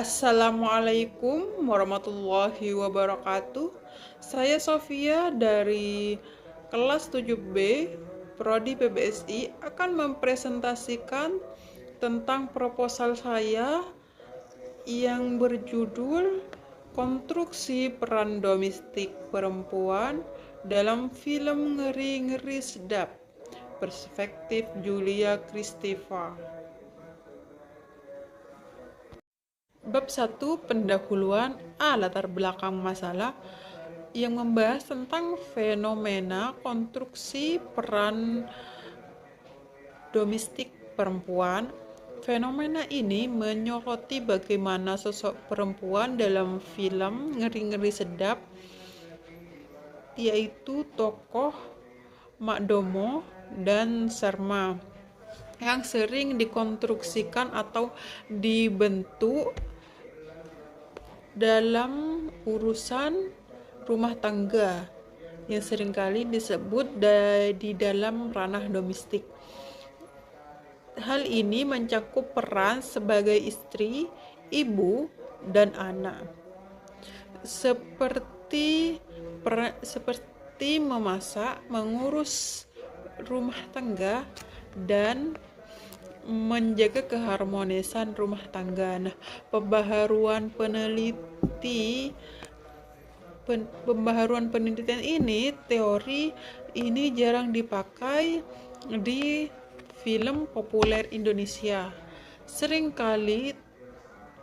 Assalamualaikum warahmatullahi wabarakatuh. Saya Sofia dari kelas 7B Prodi PBSI akan mempresentasikan tentang proposal saya yang berjudul Konstruksi Peran Domestik Perempuan dalam Film Ngeri-Ngeri Sedap, Perspektif Julia Kristeva. Bab 1 pendahuluan latar belakang masalah yang membahas tentang fenomena konstruksi peran domestik perempuan. Fenomena ini menyoroti bagaimana sosok perempuan dalam film Ngeri-Ngeri Sedap, yaitu tokoh Mak Domo dan Sarma, yang sering dikonstruksikan atau dibentuk dalam urusan rumah tangga yang seringkali disebut di dalam ranah domestik. Hal ini mencakup peran sebagai istri, ibu, dan anak, seperti memasak, mengurus rumah tangga, dan menjaga keharmonisan rumah tangga. Pembaharuan penelitian ini, teori ini jarang dipakai di film populer Indonesia. Seringkali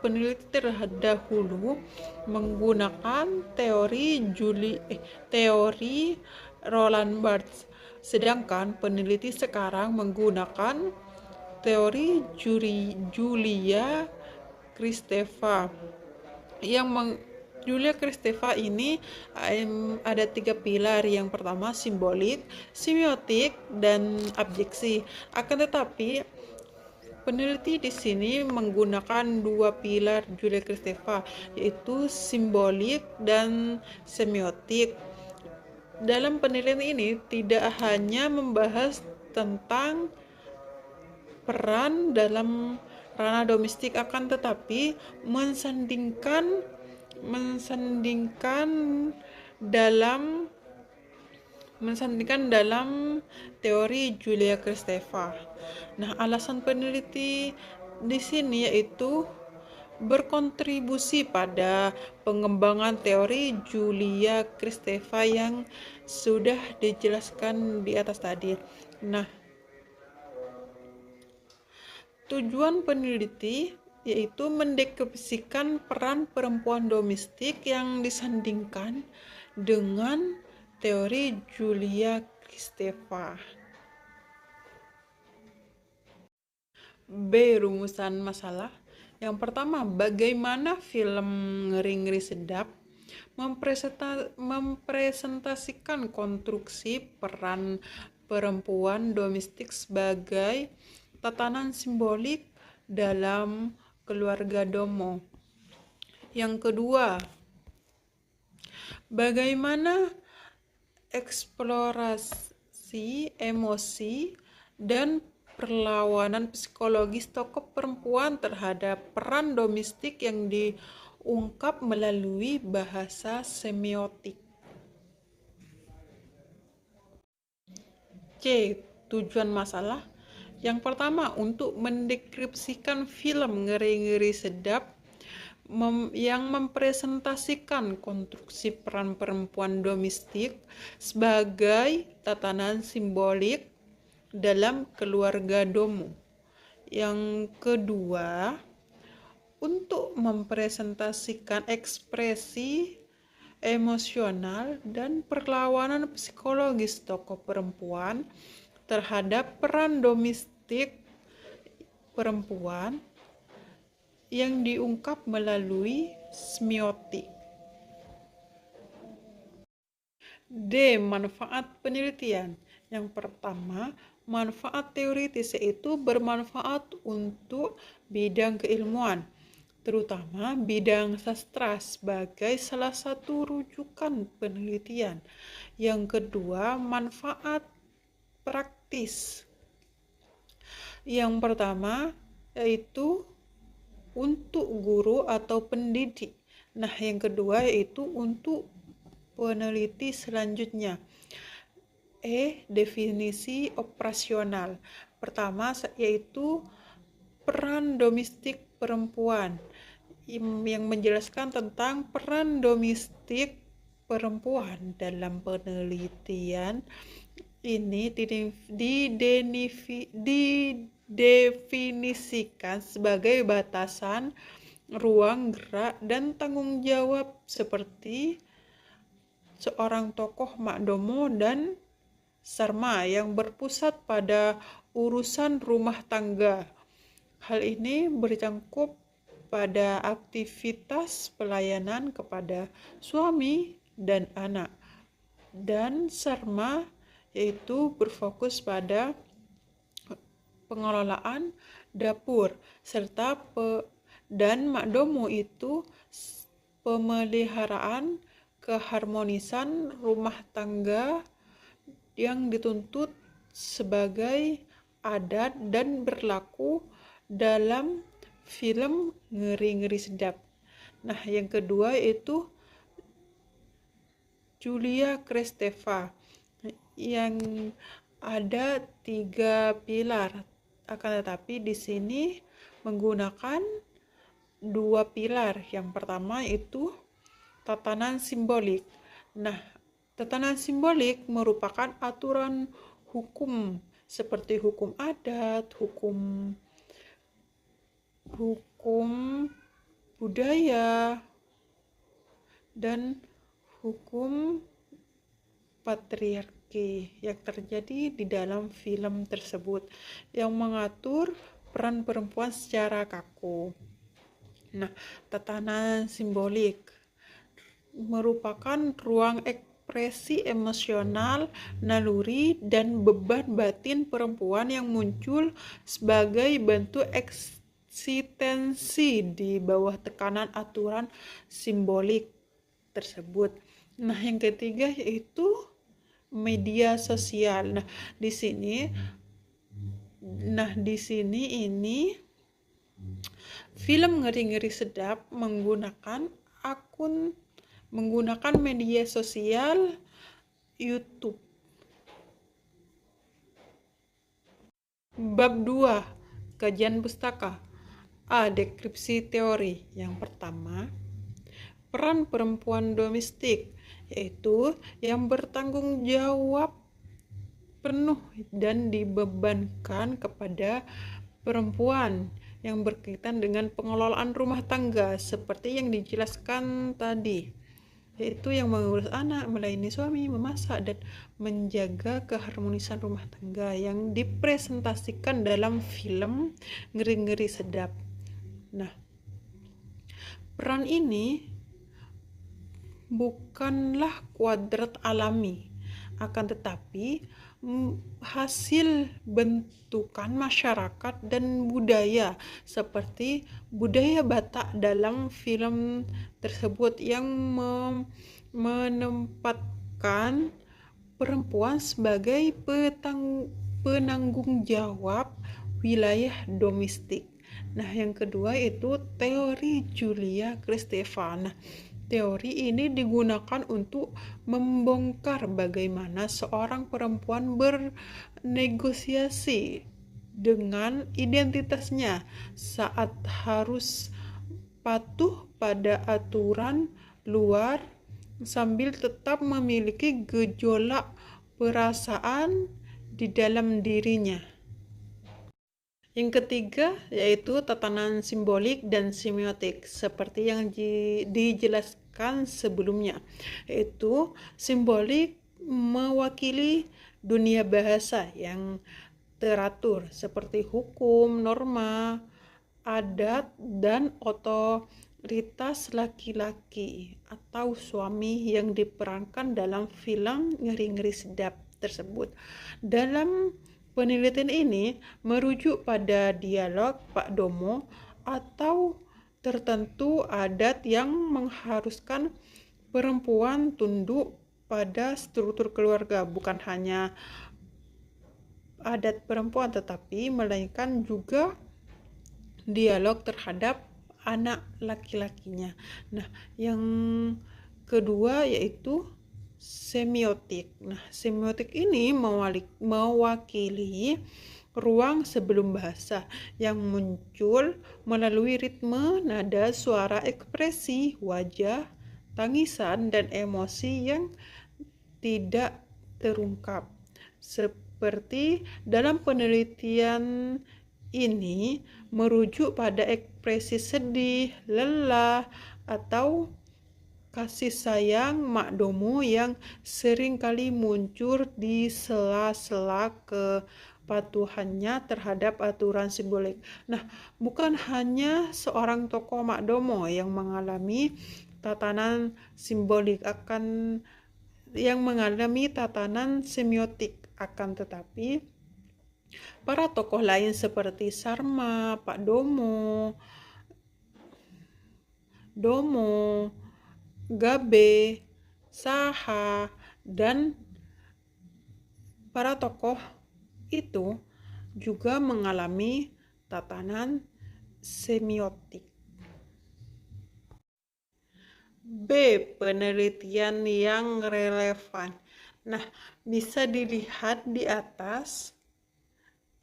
peneliti terdahulu menggunakan teori Roland Barthes, sedangkan peneliti sekarang menggunakan teori Julia Kristeva. Julia Kristeva ini ada 3 pilar. Yang pertama simbolik, semiotik, dan abjeksi. Akan tetapi peneliti di sini menggunakan 2 pilar Julia Kristeva, yaitu simbolik dan semiotik. Dalam penelitian ini tidak hanya membahas tentang peran dalam ranah domestik, akan tetapi mensandingkan dalam teori Julia Kristeva. Alasan peneliti di sini yaitu berkontribusi pada pengembangan teori Julia Kristeva yang sudah dijelaskan di atas tadi. Tujuan peneliti yaitu mendeskripsikan peran perempuan domestik yang disandingkan dengan teori Julia Kristeva. B. Rumusan masalah. Yang pertama, bagaimana film Ngeri-Ngeri Sedap mempresentasikan konstruksi peran perempuan domestik sebagai tatanan simbolik dalam keluarga Domo. Yang kedua, bagaimana eksplorasi emosi dan perlawanan psikologis tokoh perempuan terhadap peran domestik yang diungkap melalui bahasa semiotik. C. Tujuan masalah. Yang pertama, untuk mendeskripsikan film Ngeri-Ngeri Sedap yang mempresentasikan konstruksi peran perempuan domestik sebagai tatanan simbolik dalam keluarga Domo. Yang kedua, untuk mempresentasikan ekspresi emosional dan perlawanan psikologis tokoh perempuan terhadap peran domestik perempuan yang diungkap melalui semiotik. D. Manfaat penelitian. Yang pertama, manfaat teoritis yaitu bermanfaat untuk bidang keilmuan, terutama bidang sastra sebagai salah satu rujukan penelitian. Yang kedua, manfaat praktis. Yang pertama yaitu untuk guru atau pendidik. Nah, yang kedua yaitu untuk peneliti selanjutnya. Definisi operasional. Pertama yaitu peran domestik perempuan yang menjelaskan tentang peran domestik perempuan dalam penelitian ini didefinisikan sebagai batasan ruang gerak dan tanggung jawab seperti seorang tokoh Makdomo dan Sarma yang berpusat pada urusan rumah tangga. Hal ini bercangkup pada aktivitas pelayanan kepada suami dan anak. Dan Sarma yaitu berfokus pada pengelolaan dapur serta dan Makdomo itu pemeliharaan keharmonisan rumah tangga yang dituntut sebagai adat dan berlaku dalam film Ngeri-Ngeri Sedap. Nah, yang kedua itu Julia Kristeva yang ada 3 pilar, akan tetapi di sini menggunakan 2 pilar. Yang pertama itu tatanan simbolik. Nah, tatanan simbolik merupakan aturan hukum seperti hukum adat, hukum budaya, dan hukum patriarki yang terjadi di dalam film tersebut yang mengatur peran perempuan secara kaku. Nah, tatanan simbolik merupakan ruang ekspresi emosional, naluri, dan beban batin perempuan yang muncul sebagai bentuk eksistensi di bawah tekanan aturan simbolik tersebut. Nah, yang ketiga yaitu media sosial. Di sini ini film Ngeri-Ngeri Sedap menggunakan media sosial YouTube. Bab 2, kajian pustaka. Deskripsi teori. Yang pertama, peran perempuan domestik, yaitu yang bertanggung jawab penuh dan dibebankan kepada perempuan yang berkaitan dengan pengelolaan rumah tangga seperti yang dijelaskan tadi, yaitu yang mengurus anak, melayani suami, memasak, dan menjaga keharmonisan rumah tangga yang dipresentasikan dalam film Ngeri-Ngeri Sedap. Nah, peran ini bukanlah kuadrat alami, akan tetapi hasil bentukan masyarakat dan budaya seperti budaya Batak dalam film tersebut yang menempatkan perempuan sebagai penanggung jawab wilayah domestik. Nah, yang kedua itu teori Julia Kristeva. Teori ini digunakan untuk membongkar bagaimana seorang perempuan bernegosiasi dengan identitasnya saat harus patuh pada aturan luar sambil tetap memiliki gejolak perasaan di dalam dirinya. Yang ketiga yaitu tatanan simbolik dan semiotik seperti yang dijelaskan sebelumnya, yaitu simbolik mewakili dunia bahasa yang teratur seperti hukum, norma, adat, dan otoritas laki-laki atau suami yang diperankan dalam film Ngeri-Ngeri Sedap tersebut. Dalam penelitian ini merujuk pada dialog Pak Domo atau tertentu adat yang mengharuskan perempuan tunduk pada struktur keluarga, bukan hanya adat perempuan tetapi melainkan juga dialog terhadap anak laki-lakinya. Nah, yang kedua yaitu semiotik. Nah, semiotik ini mewakili ruang sebelum bahasa yang muncul melalui ritme, nada, suara, ekspresi, wajah, tangisan, dan emosi yang tidak terungkap. Seperti dalam penelitian ini merujuk pada ekspresi sedih, lelah, atau kasih sayang Makdomo yang seringkali muncul di sela-sela kepatuhannya terhadap aturan simbolik. Nah, bukan hanya seorang tokoh Makdomo yang mengalami tatanan simbolik yang mengalami tatanan semiotik, akan tetapi para tokoh lain seperti Sarma, Pak Domo, Gabe, Saha, dan para tokoh itu juga mengalami tatanan semiotik. B. Penelitian yang relevan. Nah, bisa dilihat di atas.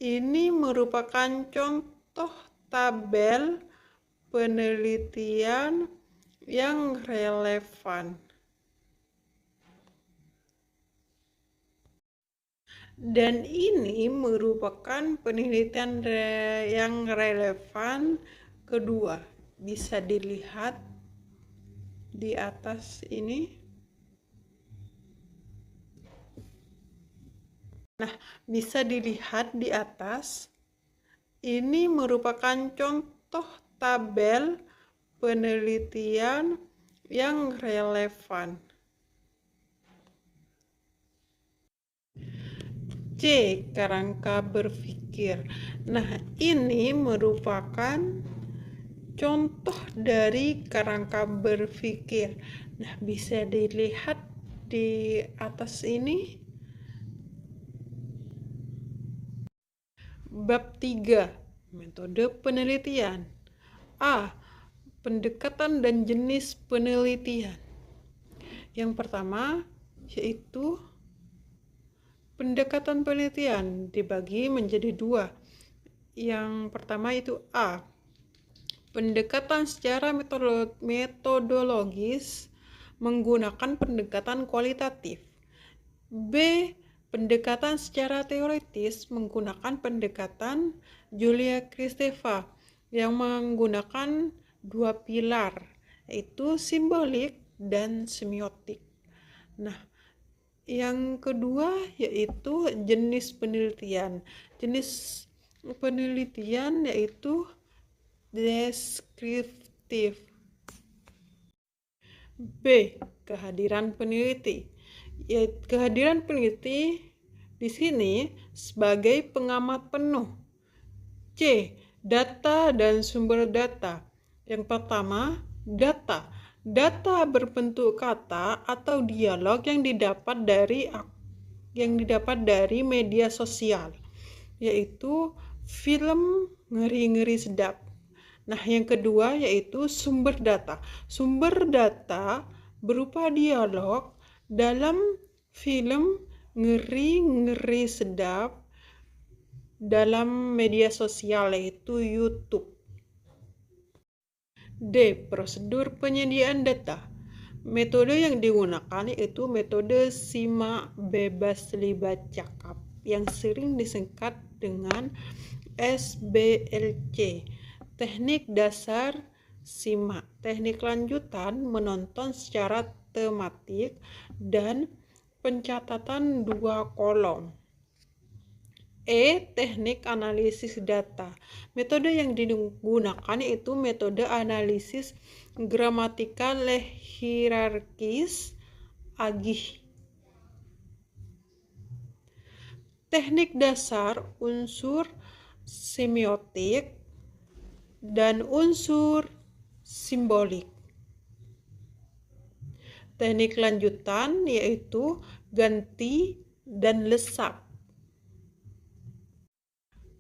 Ini merupakan contoh tabel penelitian yang relevan. Dan ini merupakan penelitian yang relevan kedua. Bisa dilihat di atas ini. Nah, bisa dilihat di atas. Ini merupakan contoh tabel penelitian yang relevan. C. Kerangka berpikir. Nah, ini merupakan contoh dari kerangka berpikir. Nah, bisa dilihat di atas ini. Bab 3. Metode penelitian. A. Pendekatan dan jenis penelitian. Yang pertama yaitu pendekatan penelitian dibagi menjadi dua. Yang pertama itu A. Pendekatan secara metodologis menggunakan pendekatan kualitatif. B. Pendekatan secara teoritis menggunakan pendekatan Julia Kristeva yang menggunakan dua pilar, yaitu simbolik dan semiotik. Nah, yang kedua yaitu jenis penelitian. Jenis penelitian yaitu deskriptif. B. Kehadiran peneliti. Kehadiran peneliti di sini sebagai pengamat penuh. C. Data dan sumber data. Yang pertama, data. Data berbentuk kata atau dialog yang didapat dari media sosial, yaitu film Ngeri-Ngeri Sedap. Nah, yang kedua yaitu sumber data. Sumber data berupa dialog dalam film Ngeri-Ngeri Sedap dalam media sosial yaitu YouTube. D. Prosedur penyediaan data. Metode yang digunakan yaitu metode simak bebas libat cakap yang sering disingkat dengan SBLC. Teknik dasar simak. Teknik lanjutan menonton secara tematik dan pencatatan dua kolom. E. Teknik analisis data. Metode yang digunakan yaitu metode analisis gramatikal hierarkis agih. Teknik dasar unsur semiotik dan unsur simbolik. Teknik lanjutan yaitu ganti dan lesap.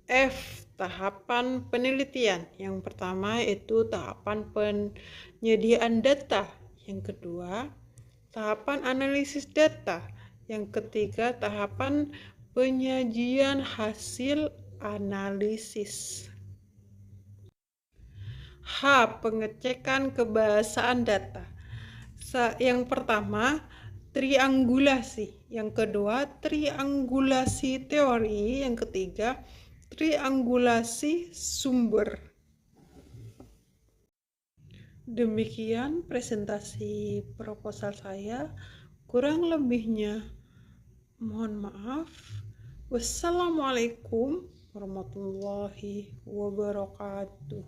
F. tahapan penelitian. Yang pertama itu tahapan penyediaan data. Yang kedua, tahapan analisis data. Yang ketiga, tahapan penyajian hasil analisis. H. Pengecekan kebahasaan data. Yang pertama, triangulasi. Yang kedua, triangulasi teori. Yang ketiga, triangulasi sumber. Demikian presentasi proposal saya. Kurang lebihnya mohon maaf. Wassalamualaikum warahmatullahi wabarakatuh.